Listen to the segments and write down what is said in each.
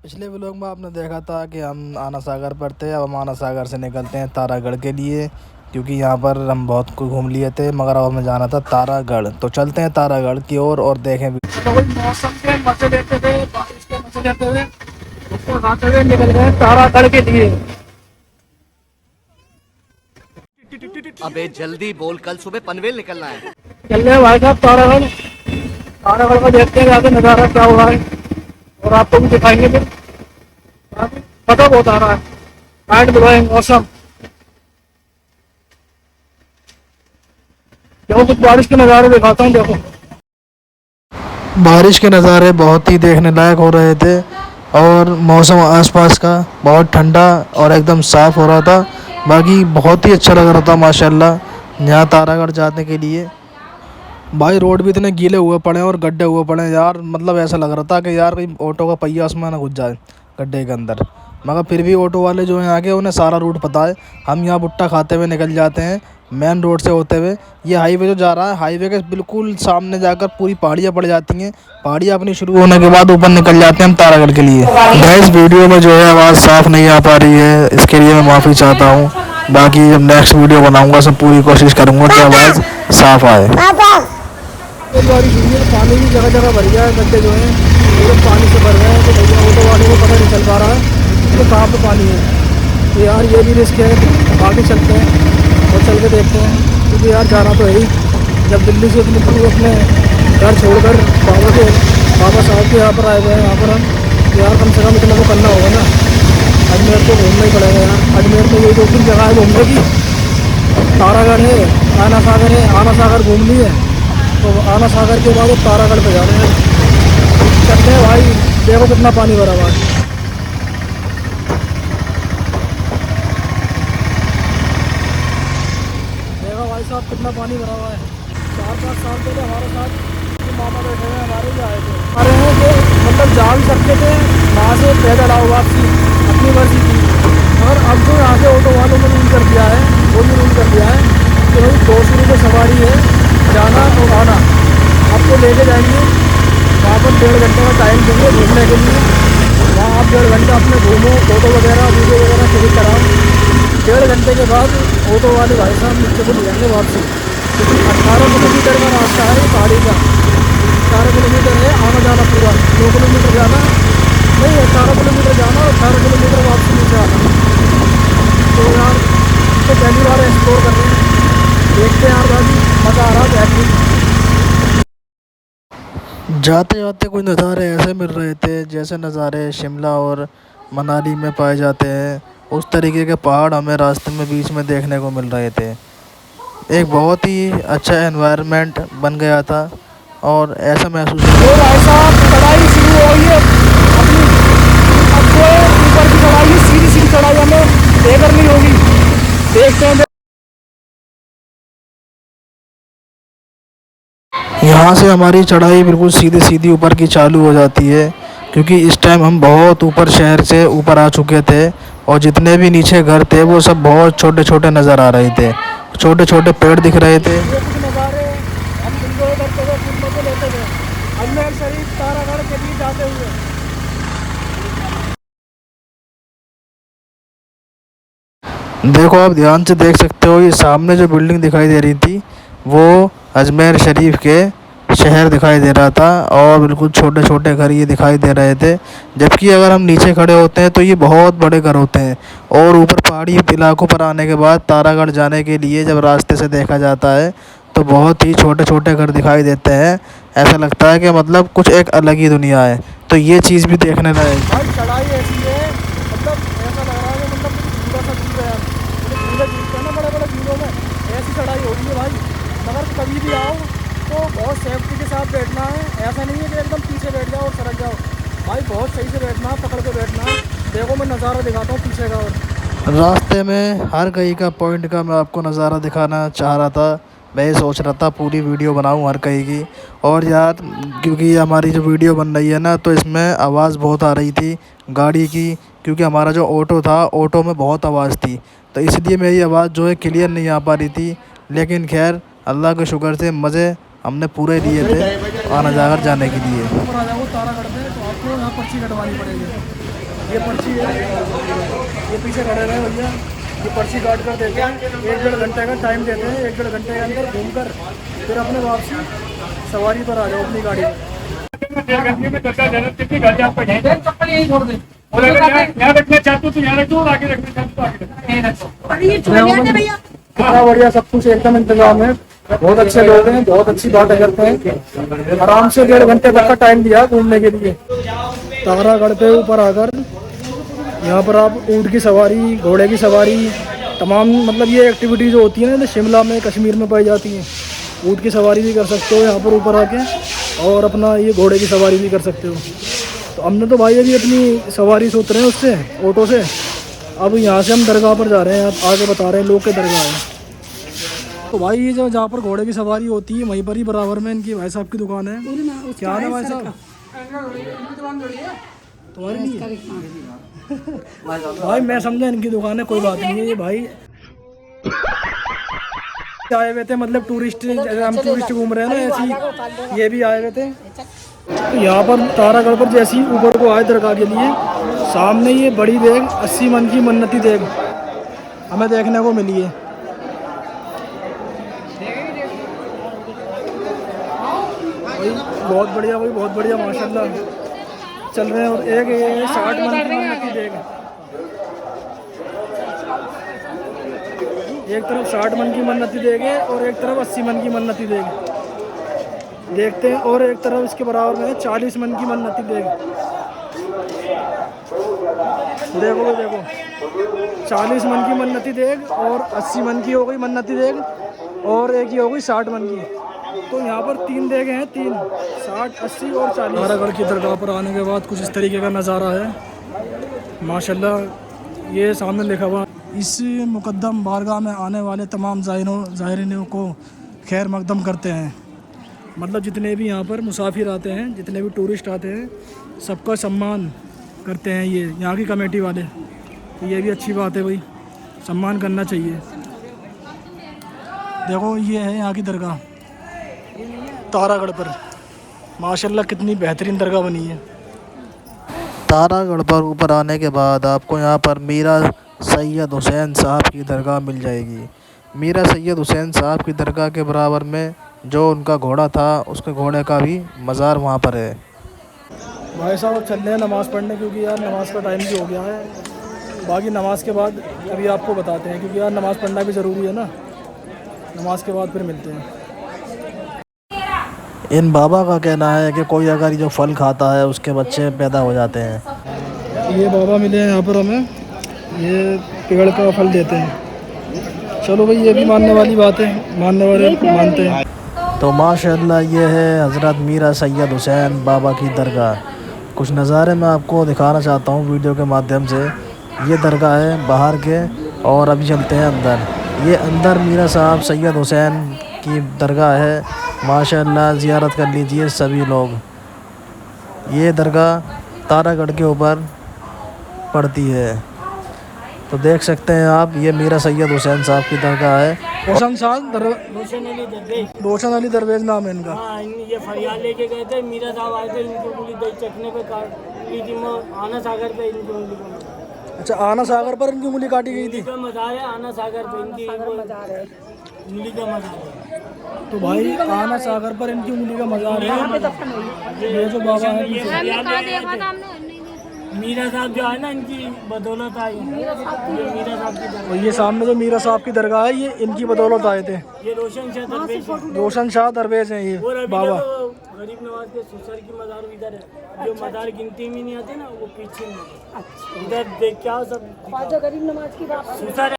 पिछले व्लॉग में आपने देखा था कि हम आना सागर पर थे। अब हम आना सागर से निकलते हैं तारागढ़ के लिए, क्योंकि यहाँ पर हम बहुत कुछ घूम लिए थे, मगर अब हमें जाना था तारागढ़। तो चलते हैं तारागढ़ की ओर और देखें। तो वही मौसम के मजे लेते थे, बारिश के मजे लेते हुए उसको खाते हुए निकल गए तारागढ़ के लिए। अबे जल्दी बोल, कल सुबह पनवेल निकलना है। चल रहे हैं भाई साहब तारागढ़। तारागढ़ का देखते हैं आगे नज़ारा क्या हुआ है और आपको भी दिखाएंगे। फिर पता बहुत आ रहा है, माइंड ब्लोइंग मौसम। देखो कुछ बारिश के नज़ारे दिखाता हूँ। देखो बारिश के नज़ारे बहुत ही देखने लायक हो रहे थे और मौसम आसपास का बहुत ठंडा और एकदम साफ़ हो रहा था। बाकी बहुत ही अच्छा लग रहा था माशाल्लाह यहाँ तारागढ़ जाने के लिए। भाई रोड भी इतने गीले हुए पड़े हैं और गड्ढे हुए पड़े हैं यार, मतलब ऐसा लग रहा था कि यार कोई ऑटो का पहिया उसमें ना घुस जाए गड्ढे के अंदर। मगर फिर भी ऑटो वाले जो हैं आगे, उन्हें सारा रूट पता है। हम यहाँ भुट्टा खाते हुए निकल जाते हैं मेन रोड से होते हुए। ये हाईवे जो जा रहा है, हाईवे के बिल्कुल सामने जाकर पूरी पहाड़ियाँ पड़ जाती हैं। पहाड़ियाँ अपनी शुरू होने के बाद ऊपर निकल जाते हैं हम तारागढ़ के लिए। गैस वीडियो में जो है आवाज़ साफ़ नहीं आ पा रही है, इसके लिए मैं माफ़ी चाहता हूँ। बाकी जब नेक्स्ट वीडियो बनाऊँगा सब पूरी कोशिश करूँगा कि आवाज़ साफ़ आए। बारिश हुई है, पानी भी जगह जगह भर गया है। गड्ढे जो हैं पूरे पानी से भर गए हैं। तो भैया ऑटो वाले को पता नहीं चल पा रहा है कि कहाँ पे पानी है। तो यार ये भी रिस्क है, आगे चलते हैं और चल के देखते हैं, क्योंकि यार जाना तो है ही। जब दिल्ली से इतनी दूर अपने घर छोड़कर बाबा साहब के यहाँ पर आए हुए हैं, यहाँ पर हम, तो यार कम से कम इतना तो करना होगा ना। अजमेर तो घूमना ही पड़ेगा यार। अजमेर में ये 2-3 जगह है घूमने की। तारागढ़ है, आना सागर है। आना सागर घूम ली है तो आना सागर के बाद तारागढ़ पे जा रहे हैं। चलते हैं भाई, देखो कितना पानी भरा हुआ है। देखो भाई साहब कितना पानी भरा हुआ है। 4-5 साल पहले हमारे साथ जो मामा बैठे हुए हमारे भी आए थे, अरे हैं कि मतलब जा भी सकते थे वहाँ से पैदल आओ वापसी अपनी मर्जी की। मगर अब जो यहाँ के ऑटो वालों ने रूल कर दिया है, वो भी रूल कर दिया है कि भाई 200 रुपये सवारी है जाना और आना। आपको लेके जाएंगे वहाँ पर 1.5 घंटे का टाइम देंगे घूमने के लिए। वहाँ आप 1.5 घंटा अपने घूमो, फोटो वगैरह वीडियो वगैरह क्लिक कराओ। 1.5 घंटे के बाद ऑटो वाले भाई साहब नीचे को ले जाएंगे वापसी। क्योंकि 18 किलोमीटर का रास्ता है पहाड़ी का। 18 किलोमीटर है आना जाना पूरा। 2 किलोमीटर जाना नहीं, 18 किलोमीटर जाना और 18 किलोमीटर वापसी नीचे आना। तो यार तो पहली बार एक्सप्लोर कर रहे हैं, देखते हैं यार भाई मज़ा आ रहा है। जाते जाते कुछ नज़ारे ऐसे मिल रहे थे जैसे नज़ारे शिमला और मनाली में पाए जाते हैं। उस तरीके के पहाड़ हमें रास्ते में बीच में देखने को मिल रहे थे। एक बहुत ही अच्छा एनवायरनमेंट बन गया था और ऐसा महसूस तो भाई साहब चढ़ाई शुरू हो गई है अपनी। अब जो ऊपर की चढ़ाई है, सीधी सीधी चढ़ाई हमें तय करनी होगी। देखते हैं। यहाँ से हमारी चढ़ाई बिल्कुल सीधी सीधी ऊपर की चालू हो जाती है, क्योंकि इस टाइम हम बहुत ऊपर शहर से ऊपर आ चुके थे और जितने भी नीचे घर थे वो सब बहुत छोटे छोटे नज़र आ रहे थे। छोटे छोटे पेड़ दिख रहे थे। ये कुछ नज़ारे हम एंजॉय करते हुए फिर मजे लेते हुए अजमेर शरीफ तारागढ़ के लिए जाते हुए। देखो आप ध्यान से देख सकते हो, ये सामने जो बिल्डिंग दिखाई दे रही थी वो अजमेर शरीफ के शहर दिखाई दे रहा था और बिल्कुल छोटे छोटे घर ये दिखाई दे रहे थे। जबकि अगर हम नीचे खड़े होते हैं तो ये बहुत बड़े घर होते हैं। और ऊपर पहाड़ी इलाकों पर आने के बाद तारागढ़ जाने के लिए जब रास्ते से देखा जाता है तो बहुत ही छोटे छोटे घर दिखाई देते हैं। ऐसा लगता है कि मतलब कुछ एक अलग ही दुनिया है। तो ये चीज़ भी देखने लायक। भाई चढ़ाई ऐसी है, मतलब ऐसा लग रहा है कि मतलब पूरा सा झील है। झीलें झीलते हैं ना बड़े बड़े झीलों में, ऐसी चढ़ाई हो रही है भाई। मगर कभी भी आओ तो बहुत सेफ्टी के साथ बैठना है। ऐसा नहीं है कि एकदम पीछे बैठ जाओ और सरक जाओ। भाई बहुत सही से बैठना है, पकड़ के बैठना है। देखो मैं नज़ारा दिखाता हूँ पीछे का। और रास्ते में हर कहीं का पॉइंट का मैं आपको नज़ारा दिखाना चाह रहा था। मैं ये सोच रहा था पूरी वीडियो बनाऊं हर कहीं की। और यार क्योंकि हमारी जो वीडियो बन रही है ना, तो इसमें आवाज़ बहुत आ रही थी गाड़ी की, क्योंकि हमारा जो ऑटो था ऑटो में बहुत आवाज़ थी। तो इसलिए मेरी आवाज़ जो है क्लियर नहीं आ पा रही थी। लेकिन खैर अल्लाह के शुक्र से मज़े हमने पूरे लिए थे आना जाकर जाने के लिए। ऊपर आ जाओ तारागढ़ पे तो आपको यहाँ पर्ची कटवानी पड़ेगी। ये पर्ची है, ये पीछे खड़े रहे भैया, ये पर्ची काट कर देते हैं। 1-1.5 घंटे का टाइम देते हैं। 1-1.5 घंटे के अंदर घूमकर फिर अपने वापसी सवारी पर आ जाओ अपनी गाड़ी में। कितनी गाड़ी आपको यहीं छोड़ दे। यहाँ रखना चाहते हो तो यहाँ रख दो, आगे रखना चाहते हो आगे रख। कितना बढ़िया, सब कुछ एकदम इंतजाम है। बहुत अच्छे लोग हैं, बहुत अच्छी बातें करते हैं। आराम से 1.5 घंटे तक का टाइम दिया घूमने के लिए। तारागढ़ पे ऊपर आकर यहाँ पर आप ऊँट की सवारी, घोड़े की सवारी, तमाम मतलब ये एक्टिविटी जो होती है ना, तो शिमला में, कश्मीर में पाई जाती हैं। ऊँट की सवारी भी कर सकते हो यहाँ पर ऊपर आके, और अपना ये घोड़े की सवारी भी कर सकते हो। तो हमने तो भाई अभी अपनी सवारी से उतरे हैं उससे, ऑटो से। अब यहाँ से हम दरगाह पर जा रहे हैं, आप आगे बता रहे हैं लोग के दरगाह है। तो भाई ये जो जहाँ पर घोड़े की सवारी होती है वहीं पर ही बराबर में इनकी भाई साहब की दुकान है। क्या है भाई साहब तुम्हारी नहीं है? भाई मैं समझा इनकी दुकान है, कोई बात नहीं है। ये भाई आए हुए थे, मतलब टूरिस्ट, हम टूरिस्ट घूम रहे हैं ना, ऐसी ये भी आए हुए थे। तो यहाँ पर तारागढ़ पर जैसे ही ऊपर को आए दरगाह के लिए, सामने ये बड़ी देग 80 मन की मन्नती देग हमें देखने को मिली है। बहुत बढ़िया भाई, बहुत बढ़िया माशाल्लाह चल रहे हैं। और एक ये 60 मन की मन्नती देग, एक तरफ 60 मन की मन्नती देगे और एक तरफ 80 मन की मन्नती देग देखते हैं। और एक तरफ इसके बराबर में 40 मन की मन्नती देग। देखो देखो, 40 मन की मन्नती देग और 80 मन की हो गई मन्नती देग, और एक ही हो गई 60 मन की। तो यहाँ पर 3 देगे हैं, 3, 60, 80 और 40। तारागढ़ की दरगाह पर आने के बाद कुछ इस तरीके का नज़ारा है माशाल्लाह। ये सामने लिखा हुआ, इस मुकद्दम बारगाह में आने वाले तमाम ज़ायरीनों को खैर मकदम करते हैं। मतलब जितने भी यहाँ पर मुसाफिर आते हैं, जितने भी टूरिस्ट आते हैं, सबका सम्मान करते हैं ये यहाँ की कमेटी वाले। तो ये भी अच्छी बात है भाई, सम्मान करना चाहिए। देखो ये है यहाँ की दरगाह तारागढ़ पर, माशाल्लाह कितनी बेहतरीन दरगाह बनी है। तारागढ़ पर ऊपर आने के बाद आपको यहाँ पर मीरा सैयद हुसैन साहब की दरगाह मिल जाएगी। मीरा सैयद हुसैन साहब की दरगाह के बराबर में जो उनका घोड़ा था, उसके घोड़े का भी मज़ार वहाँ पर है। भाई साहब चल रहे हैं नमाज़ पढ़ने, क्योंकि यार नमाज़ का टाइम भी हो गया है। बाकी नमाज के बाद अभी आपको बताते हैं, क्योंकि यार नमाज़ पढ़ना भी ज़रूरी है ना। नमाज के बाद फिर मिलते हैं। इन बाबा का कहना है कि कोई अगर जो फल खाता है उसके बच्चे पैदा हो जाते हैं। ये बाबा मिले हैं यहाँ पर हमें, ये पेड़ का फल देते हैं। चलो भाई, ये भी मानने वाली बात है, मानने वाले मानते हैं। तो माशाल्लाह ये है हज़रत मीरा सैयद हुसैन बाबा की दरगाह। कुछ नज़ारे मैं आपको दिखाना चाहता हूँ वीडियो के माध्यम से। ये दरगाह है बाहर के, और अभी चलते हैं अंदर। ये अंदर मीरा साहब सैयद हुसैन की दरगाह है। माशाल्लाह ज़ियारत कर लीजिए सभी लोग। ये दरगाह तारागढ़ के ऊपर पड़ती है, तो देख सकते हैं आप। ये मीरा सैयद हुसैन साहब की दरगाह है। रोशन अली दरवेज नाम है इनका। हाँ, ये फरियाद लेके गए थे, मीरा साहब आए थे, इनकी उंगली दही चखने पे काट ली थी। आना सागर पे इनकी उंगली को, अच्छा, आना सागर पर इनकी उंगली काटी गई थी। का मज़ार है आना सागर पे, इनकी उंगली का मज़ार है। तो भाई आना सागर पर इनकी उंगली का मज़ार है। ये जो बाबा है पीछे, मीरा साहब जो है ना, इनकी बदौलत आई है। ये मीरा साहब की दरगाह, और ये सामने जो मीरा साहब की दरगाह है, ये इनकी बदौलत आए थे। ये रोशन शाह दरवेश है। रोशन शाह दरवेज हैं ये और अभी बाबा। देखो, गरीब नवाज के ससुर की मज़ार इधर है। जो मज़ार गिनती में नहीं आते ना, वो पीछे में इधर देख क्या सब गरीब नवाज की बात।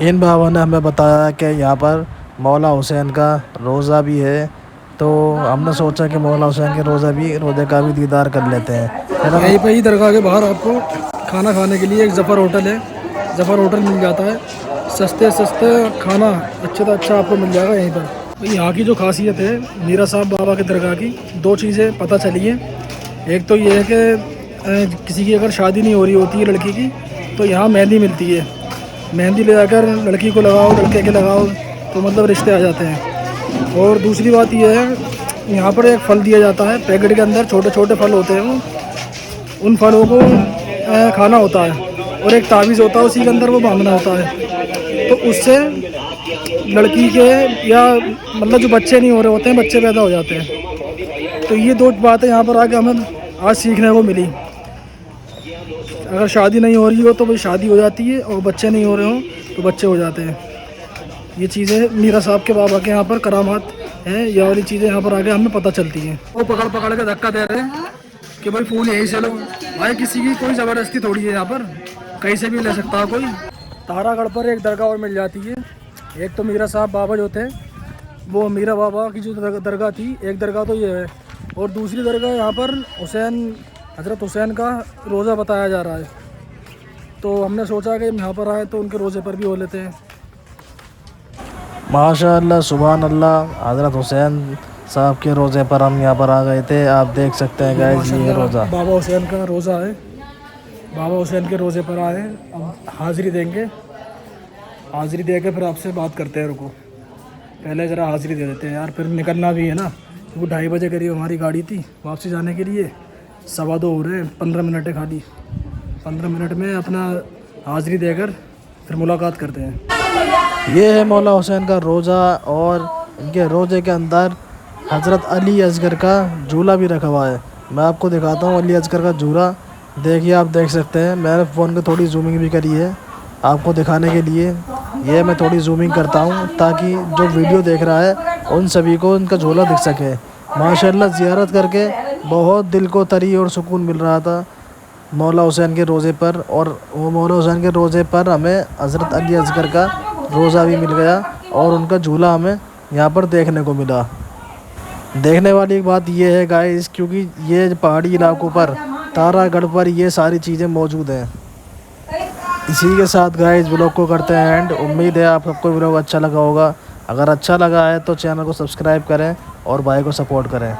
इन बाबा ने हमें बताया कि यहाँ पर मौला हुसैन का रोज़ा भी है, तो हमने सोचा कि मौला हुसैन के रोज़े का भी दीदार कर लेते हैं। यहीं पे ही दरगाह के बाहर आपको खाना खाने के लिए एक ज़फ़र होटल है। ज़फ़र होटल मिल जाता है, सस्ते खाना अच्छे से अच्छा आपको मिल जाएगा यहीं पर। यहाँ की जो खासियत है मीरा साहब बाबा की दरगाह की, 2 चीज़ें पता चली हैं। एक तो ये है कि किसी की अगर शादी नहीं हो रही होती है लड़की की, तो यहाँ मेहंदी मिलती है। मेहंदी ले जाकर लड़की को लगाओ, लड़के के लगाओ, तो मतलब रिश्ते आ जाते हैं। और दूसरी बात यह है, यहाँ पर एक फल दिया जाता है पैकेट के अंदर, छोटे छोटे फल होते हैं वो, उन फलों को खाना होता है और एक तावीज़ होता है, उसी के अंदर वो बांधना होता है। तो उससे लड़की के या मतलब जो बच्चे नहीं हो रहे होते हैं, बच्चे पैदा हो जाते हैं। तो ये 2 बातें यहाँ पर आके हमें आज सीखने को मिली। अगर शादी नहीं हो रही हो तो भाई शादी हो जाती है, और बच्चे नहीं हो रहे हो तो बच्चे हो जाते हैं। ये चीज़ें मीरा साहब के बाबा के यहाँ पर करामात हैं, ये वाली चीज़ें यहाँ पर आगे हमें पता चलती हैं। वो पकड़ पकड़ के धक्का दे रहे हैं कि भाई फूल यहीं से लो। भाई किसी की कोई ज़बरदस्ती थोड़ी है, यहाँ पर कहीं से भी ले सकता है कोई। तारागढ़ पर एक दरगाह और मिल जाती है। एक तो मीरा साहब बाबा जो थे वो मीरा बाबा की जो दरगाह थी, एक दरगाह तो ये है, और दूसरी दरगाह यहाँ पर हज़रत हुसैन का रोज़ा बताया जा रहा है। तो हमने सोचा कि हम यहाँ पर आए तो उनके रोज़े पर भी हो लेते हैं। माशाअल्लाह, सुभान अल्लाह। हज़रत हुसैन साहब के रोज़े पर हम यहाँ पर आ गए थे। आप देख सकते हैं गाइस, ये रोज़ा बाबा हुसैन का रोज़ा है। बाबा हुसैन के रोज़े पर आए, अब हाज़िरी देंगे। हाज़िरी दे के फिर आपसे बात करते हैं। रुको, पहले ज़रा हाज़िरी दे देते हैं यार, फिर निकलना भी है ना। वो 2:30 बजे करीब हमारी गाड़ी थी वापसी जाने के लिए। 2:15 हो रहे हैं, 15 मिनट है खाली। 15 मिनट में अपना हाज़िरी देकर फिर मुलाकात करते हैं। ये है मौला हुसैन का रोज़ा, और इनके रोज़े के अंदर हज़रत अली असगर का झूला भी रखा हुआ है। मैं आपको दिखाता हूँ अली असगर का झूला। देखिए, आप देख सकते हैं। मैंने फ़ोन में थोड़ी जूमिंग भी करी है आपको दिखाने के लिए। ये मैं थोड़ी जूमिंग करता हूँ ताकि जो वीडियो देख रहा है उन सभी को उनका झूला दिख सके। माशाअल्लाह, ज़ियारत करके बहुत दिल को तरी और सुकून मिल रहा था मौला हुसैन के रोज़े पर। और वो मौला हुसैन के रोज़े पर हमें हज़रत अली असगर का रोज़ा भी मिल गया, और उनका झूला हमें यहाँ पर देखने को मिला। देखने वाली बात ये है गाइस, क्योंकि ये पहाड़ी इलाकों पर तारागढ़ पर ये सारी चीज़ें मौजूद हैं। इसी के साथ गाइस ब्लॉग को करते हैं एंड। उम्मीद है आप सबको ब्लॉग अच्छा लगा होगा। अगर अच्छा लगा है तो चैनल को सब्सक्राइब करें और भाई को सपोर्ट करें।